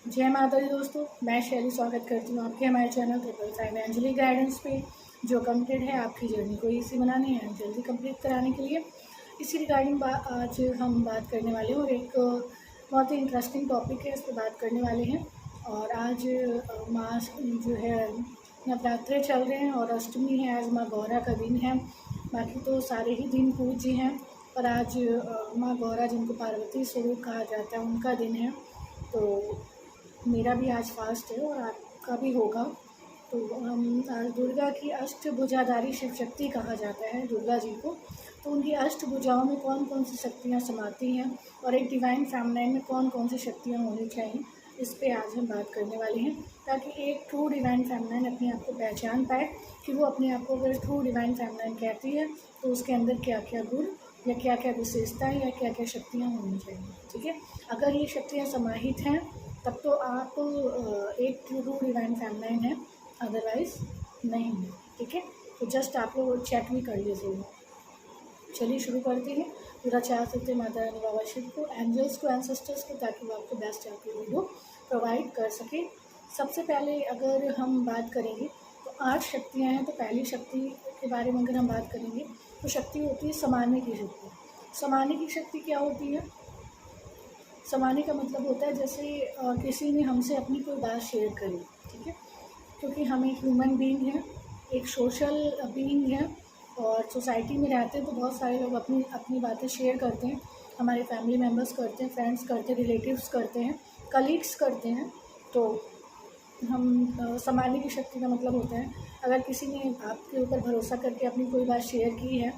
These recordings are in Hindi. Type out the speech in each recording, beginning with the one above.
जय माता दी दोस्तों, मैं शैली स्वागत करती हूँ आपके हमारे चैनल ट्रिपल फाइव एंजली गाइडेंस पे, जो कमिटेड है आपकी जर्नी को इजी बनाने एंड जल्दी कंप्लीट कराने के लिए। इसी रिगार्डिंग आज हम बात करने वाले हैं और एक बहुत ही इंटरेस्टिंग टॉपिक है, इस पर बात करने वाले हैं। और आज मास जो है नवरात्रे चल रहे हैं और अष्टमी है, आज माँ गौरा का दिन है। बाकी तो सारे ही दिन पूज्य हैं, पर आज माँ गौरा जिनको पार्वती स्वरूप कहा जाता है उनका दिन है। तो मेरा भी आज फास्ट है और आपका भी होगा। तो हम दुर्गा की अष्टभुजाधारी शिव शक्ति कहा जाता है दुर्गा जी को। तो उनकी अष्टभुजाओं में कौन कौन सी शक्तियाँ समाती हैं और एक डिवाइन फेमिनाइन में कौन कौन सी शक्तियाँ होनी चाहिए, इस पे आज हम बात करने वाले हैं, ताकि एक ट्रू डिवाइन फेमिनाइन अपने आप को पहचान पाए कि वो अपने आप को अगर ट्रू डिवाइन फेमिनाइन कहती है तो उसके अंदर क्या क्या गुण या क्या क्या विशेषताएँ या क्या क्या शक्तियाँ होनी चाहिए। ठीक है, अगर ये शक्तियाँ समाहित हैं तब तो आप एक ट्रू डिवाइन फेमिनाइन है, अदरवाइज़ नहीं है। ठीक है, तो जस्ट आप लोग चेक भी कर लीजिएगा। चलिए शुरू करते हैं। पूरा चाह सकते हैं माता रानी बाबा शिव को, एंजल्स को, एंसेस्टर्स को, ताकि वो आपको बेस्ट आपकी वीडियो प्रोवाइड कर सके। सबसे पहले अगर हम बात करेंगे तो 8 शक्तियाँ हैं। तो पहली शक्ति के बारे में अगर हम बात करेंगे तो शक्ति होती है समाने की शक्ति। समाने की शक्ति क्या होती है? समाने का मतलब होता है जैसे किसी ने हमसे अपनी कोई बात शेयर करी। ठीक है, क्योंकि हम एक ह्यूमन बीइंग हैं, एक सोशल बीइंग हैं और सोसाइटी में रहते हैं, तो बहुत सारे लोग अपनी अपनी बातें शेयर करते हैं। हमारे फैमिली मेम्बर्स करते हैं, फ्रेंड्स करते हैं, रिलेटिव्स करते हैं, कलीग्स करते हैं। तो हम समाने की शक्ति का मतलब होता है अगर किसी ने आपके ऊपर भरोसा करके अपनी कोई बात शेयर की है,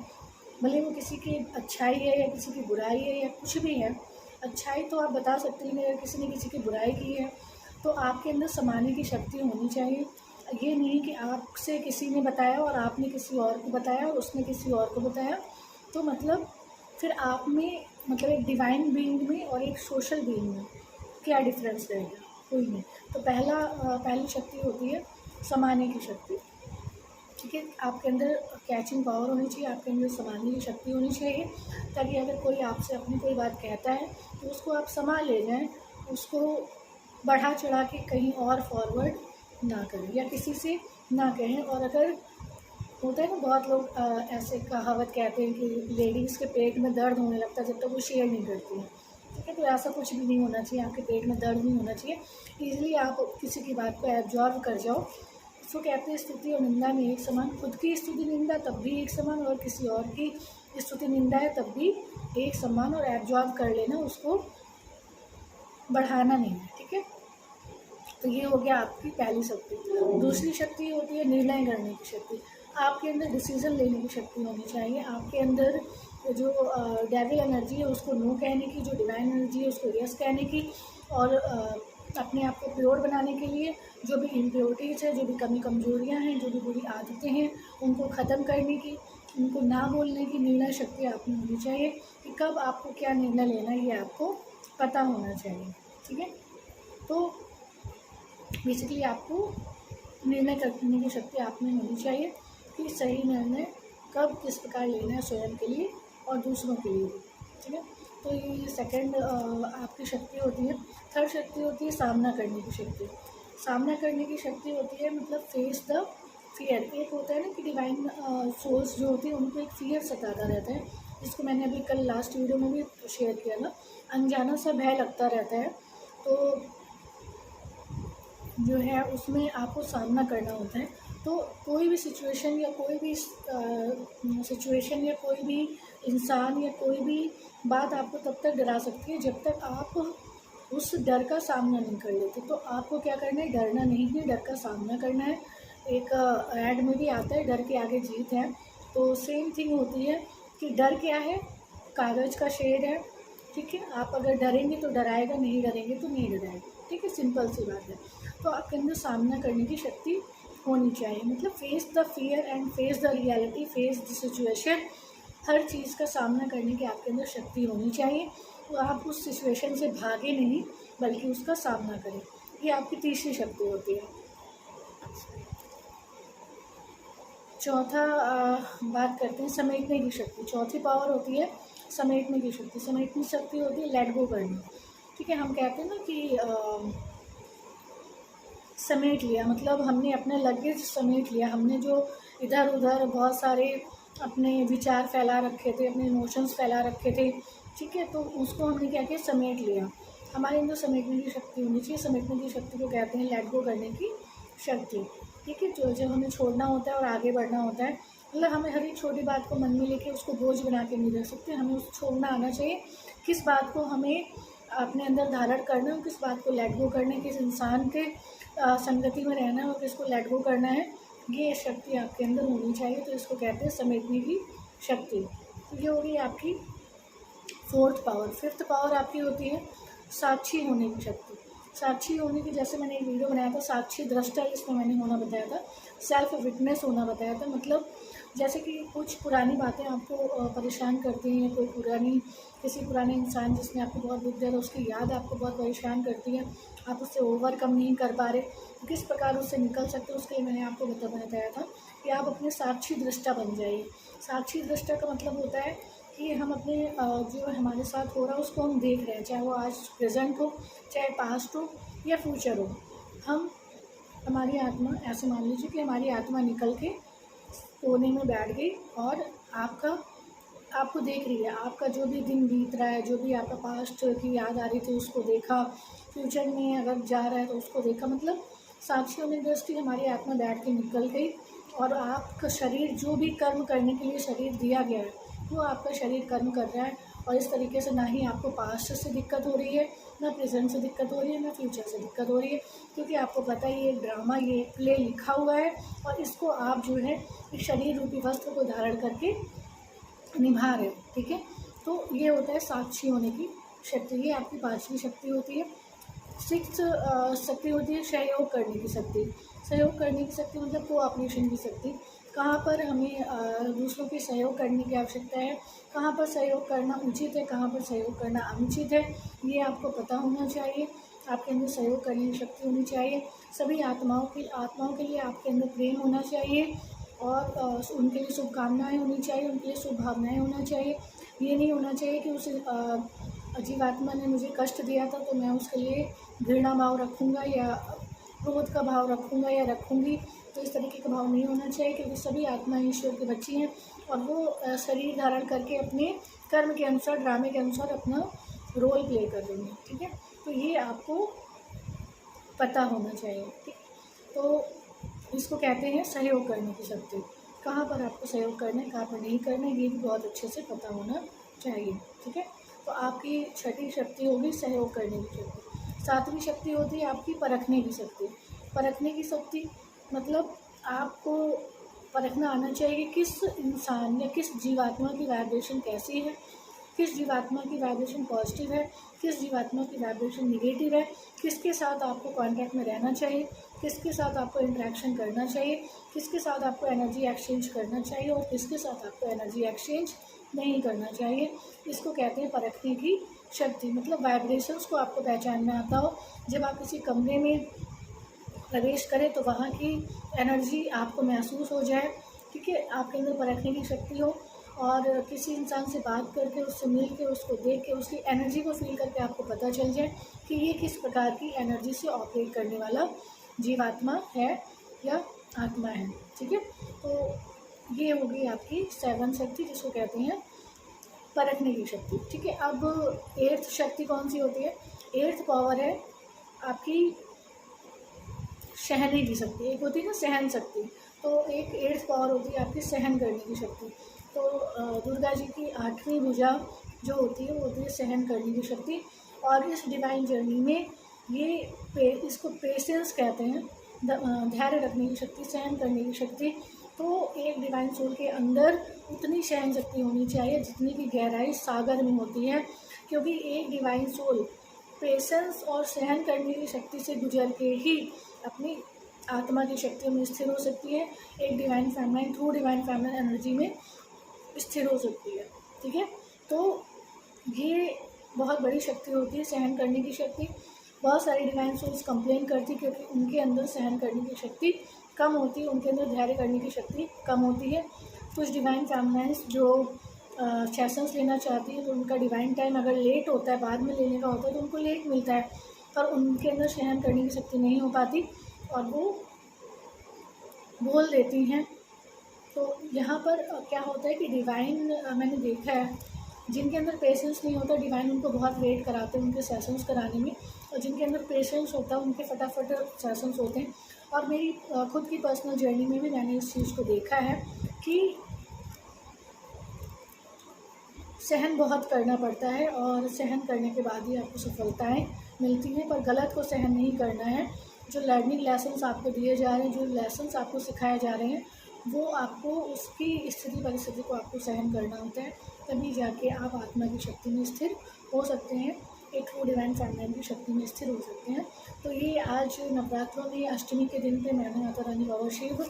भले वो किसी की अच्छाई है या किसी की बुराई है या कुछ भी है। अच्छाई तो आप बता सकते हैं, अगर किसी ने किसी की बुराई की है तो आपके अंदर समाने की शक्ति होनी चाहिए। ये नहीं कि आपसे किसी ने बताया और आपने किसी और को बताया और उसने किसी और को बताया, तो मतलब फिर आप में मतलब एक डिवाइन बीइंग में और एक सोशल बीइंग में क्या डिफरेंस रहेगा? कोई नहीं। तो पहली शक्ति होती है समाने की शक्ति। ठीक है, आपके अंदर कैचिंग पावर होनी चाहिए, आपके अंदर समाने की शक्ति होनी चाहिए, ताकि अगर कोई आपसे अपनी कोई बात कहता है तो उसको आप संभाल ले जाएं, उसको बढ़ा चढ़ा के कहीं और फॉरवर्ड ना करें या किसी से ना कहें। और अगर होता है ना, बहुत लोग ऐसे कहावत कहते हैं कि लेडीज़ के पेट में दर्द होने लगता है जब तक वो शेयर नहीं करती हैं। ठीक है, तो ऐसा कुछ भी नहीं होना चाहिए, आपके पेट में दर्द नहीं होना चाहिए। ईज़िली आप किसी की बात को एब्जॉर्व कर जाओ। इसको कहते हैं स्तुति और निंदा में एक समान। खुद की स्तुति निंदा तब भी एक समान, और किसी और की स्तुति निंदा है तब भी एक समान, और एब्जॉर्व कर लेना, उसको बढ़ाना नहीं है। ठीक है, तो ये हो गया आपकी पहली शक्ति। दूसरी शक्ति होती है निर्णय करने की शक्ति। आपके अंदर डिसीज़न लेने की शक्ति होनी चाहिए। आपके अंदर जो डेविल एनर्जी है उसको नो कहने की, जो डिवाइन एनर्जी है उसको यस कहने की, और अपने आप को प्योर बनाने के लिए जो भी इम्प्योरिटीज़ है, जो भी कमी कमजोरियां हैं, जो भी बुरी आदतें हैं, उनको ख़त्म करने की, उनको ना बोलने की निर्णय शक्ति आप में होनी चाहिए कि कब आपको क्या निर्णय लेना है, ये आपको पता होना चाहिए। ठीक है, तो बेसिकली आपको निर्णय करने की शक्ति आप में होनी चाहिए कि सही निर्णय कब किस प्रकार लेना है, स्वयं के लिए और दूसरों के लिए भी। ठीक है, तो ये सेकंड आपकी शक्ति होती है। थर्ड शक्ति होती है सामना करने की शक्ति। सामना करने की शक्ति होती है मतलब फेस द फियर। एक होता है ना कि डिवाइन सोल्स जो होती है उनको एक फियर सताता रहता है, जिसको मैंने अभी कल लास्ट वीडियो में भी शेयर किया था। अनजाना सा भय लगता रहता है, तो जो है उसमें आपको सामना करना होता है। तो कोई भी सिचुएशन या कोई भी इंसान या कोई भी बात आपको तब तक डरा सकती है जब तक आप उस डर का सामना नहीं कर लेते। तो आपको क्या करना है? डरना नहीं है, डर का सामना करना है। एक ऐड में भी आता है, डर के आगे जीत है। तो सेम थिंग होती है कि डर क्या है? कागज़ का शेड है। ठीक है, आप अगर डरेंगे तो डराएगा, नहीं डरेंगे तो नहीं डराएगा। ठीक है, सिंपल सी बात है। तो आपके अंदर सामना करने की शक्ति होनी चाहिए, मतलब face the fear and face the reality, face the situation. हर चीज़ का सामना करने की आपके अंदर शक्ति होनी चाहिए। तो आप उस सिचुएशन से भागे नहीं, बल्कि उसका सामना करें। ये आपकी तीसरी शक्ति होती है। चौथा बात करते हैं समेटने की शक्ति। चौथी पावर होती है समेटने की शक्ति। समेटने की शक्ति होती है लेट गो करनी। ठीक है, हम कहते हैं ना कि समेट लिया, मतलब हमने अपना लगेज समेट लिया, हमने जो इधर उधर बहुत सारे अपने विचार फैला रखे थे, अपने इमोशंस फैला रखे थे, ठीक है, तो उसको हमने क्या किया, समेट लिया। हमारे अंदर समेटने की शक्ति होनी चाहिए। समेटने की शक्ति को कहते हैं लेट गो करने की शक्ति, ठीक है। जो जब हमें छोड़ना होता है और आगे बढ़ना होता है, मतलब हमें हर एक छोटी बात को मन में लेके उसको बोझ बना के नहीं रख सकते, हमें उसको छोड़ना आना चाहिए। किस बात को हमें अपने अंदर धारण करना है, किस बात को लेट गो करना है, किस इंसान के संगति में रहना है और किसको लेट गो करना है, ये शक्ति आपके अंदर होनी चाहिए। तो इसको कहते हैं समेटने की शक्ति। तो ये होगी आपकी फोर्थ पावर। फिफ्थ पावर आपकी होती है साक्षी होने की शक्ति। साक्षी होने की, जैसे मैंने एक वीडियो बनाया था साक्षी दृष्टा, इसमें मैंने होना बताया था, सेल्फ विटनेस होना बताया था। मतलब जैसे कि कुछ पुरानी बातें आपको परेशान करती हैं, कोई किसी पुराने इंसान जिसने आपको बहुत दुख दिया था, उसकी याद आपको बहुत परेशान करती है, आप उससे ओवरकम नहीं कर पा रहे, किस प्रकार उससे निकल सकते हो, उसके लिए मैंने आपको बताया था कि आप अपने साक्षी दृष्टा बन जाइए। साक्षी दृष्टा का मतलब होता है कि हम अपने जो हमारे साथ हो रहा है उसको हम देख रहे हैं, चाहे वो आज प्रेजेंट हो, चाहे पास्ट हो या फ्यूचर हो। हमारी आत्मा, ऐसे मान लीजिए कि हमारी आत्मा निकल के कोने में बैठ गई और आपको देख रही है, आपका जो भी दिन बीत रहा है, जो भी आपका पास्ट की याद आ रही थी उसको देखा, फ्यूचर में अगर जा रहा है तो उसको देखा। मतलब साक्षी होने की दृष्टि हमारी आत्मा बैठ के निकल गई और आपका शरीर, जो भी कर्म करने के लिए शरीर दिया गया है वो आपका शरीर कर्म कर रहा है। और इस तरीके से ना ही आपको पास्ट से दिक्कत हो रही है, ना प्रेजेंट से दिक्कत हो रही है, ना फ्यूचर से दिक्कत हो रही है, क्योंकि आपको पता है ये ड्रामा, ये प्ले लिखा हुआ है और इसको आप जो है एक शरीर रूपी वस्त्र को धारण करके निभा रहे हो, ठीक है। तो ये होता है साक्षी होने की शक्ति, ये आपकी पांचवी शक्ति होती है। सिक्स्थ शक्ति होती है सहयोग करने की शक्ति। सहयोग करने की शक्ति मतलब कोऑपरेशन की शक्ति। कहाँ पर हमें दूसरों के सहयोग करने की आवश्यकता है, कहाँ पर सहयोग करना उचित है, कहाँ पर सहयोग करना अनुचित है, ये आपको पता होना चाहिए। आपके अंदर सहयोग करने की शक्ति होनी चाहिए। सभी आत्माओं के लिए आपके अंदर प्रेम होना चाहिए और उनके लिए शुभकामनाएँ होनी चाहिए, उनके लिए शुभ भावनाएँ होना चाहिए। ये नहीं होना चाहिए कि उस जीवात्मा ने मुझे कष्ट दिया था तो मैं उसके लिए घृणा भाव रखूँगा या क्रोध का भाव रखूँगा या रखूँगी। तो इस तरीके का भाव नहीं होना चाहिए, क्योंकि सभी आत्माएं ईश्वर की बच्ची हैं और वो शरीर धारण करके अपने कर्म के अनुसार, ड्रामे के अनुसार अपना रोल प्ले कर रही हैं, ठीक है। तो ये आपको पता होना चाहिए, ठीक। तो इसको कहते हैं सहयोग करने की शक्ति। कहाँ पर आपको सहयोग करना है, कहाँ पर नहीं करना है, ये भी बहुत अच्छे से पता होना चाहिए, ठीक है। तो आपकी छठी शक्ति होगी सहयोग करने की शक्ति। सातवीं शक्ति होती है आपकी परखने की शक्ति। परखने की शक्ति मतलब आपको परखना आना चाहिए कि किस इंसान या किस जीवात्मा की वाइब्रेशन कैसी है, किस जीवात्मा की वाइब्रेशन पॉजिटिव है, किस जीवात्मा की वाइब्रेशन निगेटिव है, किसके साथ आपको कांटेक्ट में रहना चाहिए, किसके साथ आपको इंटरेक्शन करना चाहिए, किसके साथ आपको एनर्जी एक्सचेंज करना चाहिए और किसके साथ आपको एनर्जी एक्सचेंज नहीं करना चाहिए। इसको कहते हैं परखने की शक्ति। मतलब वाइब्रेशंस को आपको पहचानना आता हो। जब आप किसी कमरे में प्रवेश करें तो वहाँ की एनर्जी आपको महसूस हो जाए, ठीक है, आपके अंदर परखने की शक्ति हो और किसी इंसान से बात करके, उससे मिल के, उसको देख के, उसकी एनर्जी को फील करके आपको पता चल जाए कि ये किस प्रकार की एनर्जी से ऑपरेट करने वाला जीवात्मा है या आत्मा है, ठीक है। तो ये होगी आपकी 7 शक्ति, जिसको कहते हैं परखने की शक्ति, ठीक है। अब 8th शक्ति कौन सी होती है? 8th पावर है आपकी सहने की शक्ति। एक होती है ना सहन शक्ति, तो एक 8th पावर होती है आपकी सहन करने की शक्ति। तो दुर्गा जी की 8वीं भुजा जो होती है वो होती है सहन करने की शक्ति। और इस डिवाइन जर्नी में इसको पेशेंस कहते हैं, धैर्य रखने की शक्ति, सहन करने की शक्ति। तो एक डिवाइन सोल के अंदर उतनी सहन शक्ति होनी चाहिए जितनी की गहराई सागर में होती है, क्योंकि एक डिवाइन सोल पेशेंस और सहन करने की शक्ति से गुजर के ही अपनी आत्मा की शक्तियों में स्थिर हो सकती है। एक divine feminine through divine feminine energy में स्थिर हो सकती है, ठीक है। तो ये बहुत बड़ी शक्ति होती है सहन करने की शक्ति। बहुत सारी डिवाइन सोल्स कंप्लेन करती क्योंकि उनके अंदर सहन करने की शक्ति कम होती है, उनके अंदर धैर्य करने की शक्ति कम होती है। कुछ डिवाइन फेमिनाइन्स जो सेशंस लेना चाहती है तो उनका डिवाइन टाइम अगर लेट होता है, बाद में लेने का होता है, तो उनको लेट मिलता है, पर उनके अंदर सहन करने की शक्ति नहीं हो पाती। और वो बोल देती हैं। तो यहाँ पर क्या होता है कि डिवाइन मैंने देखा है, जिनके अंदर पेशेंस नहीं होता डिवाइन उनको बहुत वेट कराते हैं उनके सेशंस कराने में, और जिनके अंदर पेशेंस होता है उनके फटाफट सेशंस होते हैं। और मेरी खुद की पर्सनल जर्नी में भी मैंने इस चीज़ को देखा है कि सहन बहुत करना पड़ता है, और सहन करने के बाद ही आपको सफलताएं मिलती हैं। पर गलत को सहन नहीं करना है। जो लर्निंग लेसन्स आपको दिए जा रहे हैं, जो लेसन्स आपको सिखाए जा रहे हैं, वो आपको उसकी स्थिति परिस्थिति को आपको सहन करना होता है, तभी जाके आप आत्मा की शक्ति में स्थिर हो सकते हैं, एक ट्रू डिवाइन फेमिनिन की शक्ति में स्थिर हो सकते हैं। तो ये आज नवरात्रों में अष्टमी के दिन पे मैंने माता रानी बाबा शिव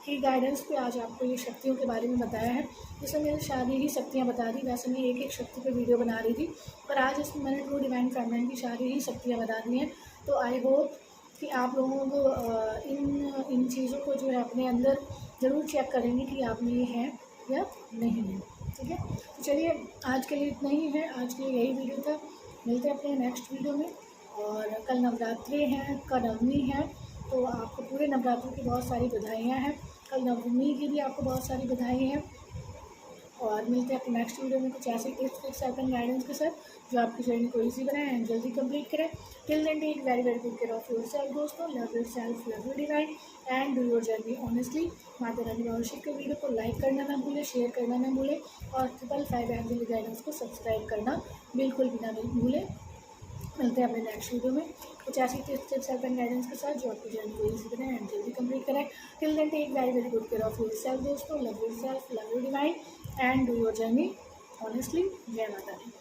की गाइडेंस पे आज आपको ये शक्तियों के बारे में बताया है। जैसे मैंने सारी ही शक्तियाँ बता दी, वैसे मैं एक एक शक्ति पे वीडियो बना रही थी, पर आज इसमें मैंने ट्रू डिवाइन फेमिनिन की सारी ही शक्तियाँ बता दी हैं। तो आई होप कि आप लोगों को इन चीज़ों को जो है अपने अंदर ज़रूर चेक करेंगे कि आप में ये है या नहीं है। ठीक है, तो चलिए आज के लिए इतना ही है, आज के लिए यही वीडियो था। मिलते हैं अपने नेक्स्ट वीडियो में। और कल नवरात्रि हैं, कल नवमी है, तो आपको पूरे नवरात्रों की बहुत सारी बधाइयाँ हैं। कल नवमी की भी आपको बहुत सारी बधाई हैं। और मिलते हैं अपने नेक्स्ट वीडियो में कुछ ऐसे टिप्स ट्रिक्स एंड गाइडेंस के साथ जो आपकी जर्नी को ईजी बनाए एंड जल्दी कंप्लीट करें। Till then take very very good care of yourself दोस्तों। Love yourself, love your divine and do your journey honestly. माता रानी बाबा शिव के वीडियो को लाइक करना ना भूलें, शेयर करना ना भूलें, और 555 एंजलिक गाइडेंस को सब्सक्राइब करना बिल्कुल भी ना भूलें। मिलते हैं अपने नेक्स्ट वीडियो में कुछ ऐसी टिप्स एंड गाइडेंस के साथ जो आपकी जर्नी को ईजी बनाए एंड जल्दी कंप्लीट करें। Till then take very very good care of yourself दोस्तों। Love yourself, love your divine and do your journey honestly. जय माता दी।